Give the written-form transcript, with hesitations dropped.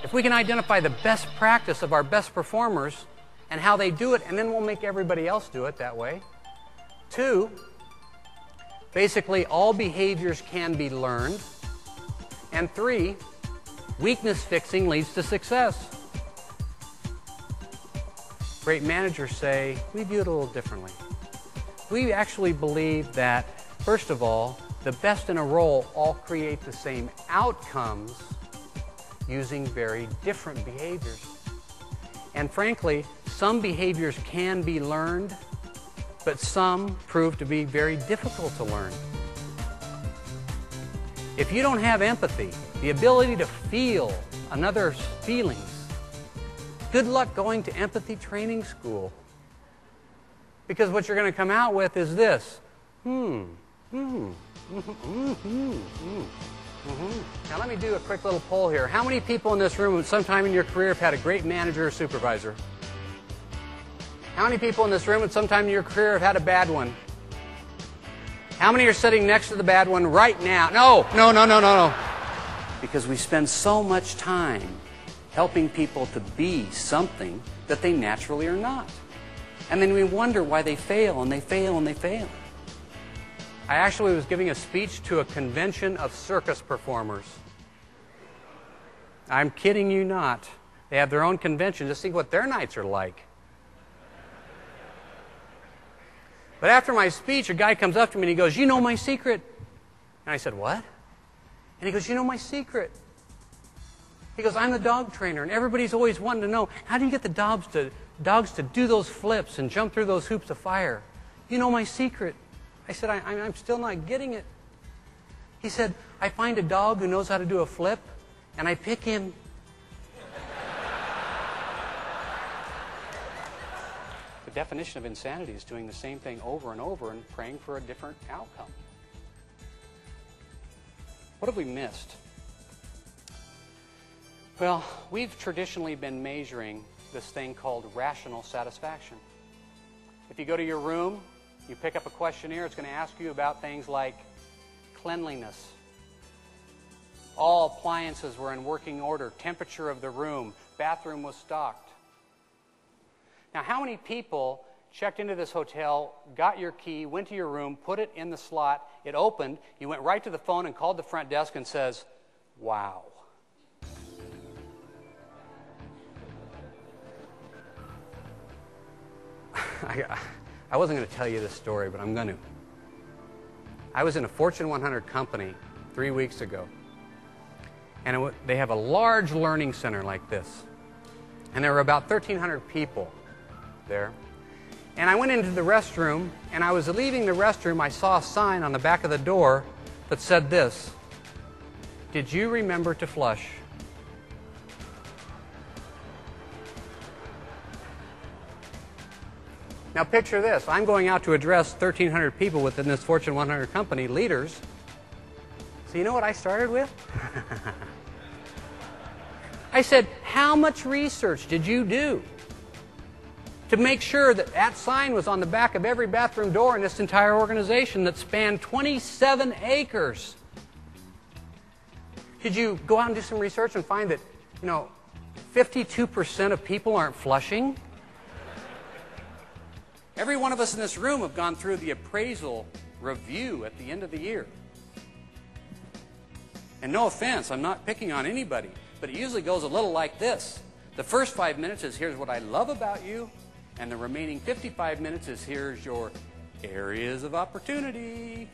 If we can identify the best practice of our best performers and how they do it, and then we'll make everybody else do it that way. 2, basically all behaviors can be learned. And 3, weakness fixing leads to success. Great managers say, we view it a little differently. We actually believe that, first of all, the best in a role all create the same outcomes using very different behaviors. And frankly, some behaviors can be learned, but some prove to be very difficult to learn. If you don't have empathy, the ability to feel another's feelings, good luck going to empathy training school. Because what you're going to come out with is this. Now let me do a quick little poll here. How many people in this room at some time in your career have had a great manager or supervisor? How many people in this room at some time in your career have had a bad one? How many are sitting next to the bad one right now? No. Because we spend so much time helping people to be something that they naturally are not. And then we wonder why they fail and they fail and they fail. I actually was giving a speech to a convention of circus performers. I'm kidding you not. They have their own convention to see what their nights are like. But after my speech, a guy comes up to me and he goes, "You know my secret." And I said, "What?" And he goes, "You know my secret." He goes, "I'm the dog trainer, and everybody's always wanting to know, how do you get the dogs to do those flips and jump through those hoops of fire? You know my secret." I said, I'm still not getting it. He said, "I find a dog who knows how to do a flip, and I pick him." The definition of insanity is doing the same thing over and over and praying for a different outcome. What have we missed? Well, we've traditionally been measuring this thing called rational satisfaction. If you go to your room, you pick up a questionnaire, it's going to ask you about things like cleanliness. All appliances were in working order, temperature of the room, bathroom was stocked. Now, how many people checked into this hotel, got your key, went to your room, put it in the slot, it opened, you went right to the phone and called the front desk and says, "Wow." I wasn't going to tell you this story, but I'm going to. I was in a Fortune 100 company 3 weeks ago. And they have a large learning center like this. And there were about 1,300 people there. And I went into the restroom, and I was leaving the restroom, I saw a sign on the back of the door that said this: "Did you remember to flush?" Now picture this. I'm going out to address 1,300 people within this Fortune 100 company, leaders. So you know what I started with? I said, "How much research did you do to make sure that that sign was on the back of every bathroom door in this entire organization that spanned 27 acres? Did you go out and do some research and find that, 52% of people aren't flushing? Every one of us in this room have gone through the appraisal review at the end of the year. And no offense, I'm not picking on anybody, but it usually goes a little like this. The first 5 minutes is, "Here's what I love about you," and the remaining 55 minutes is, "Here's your areas of opportunity."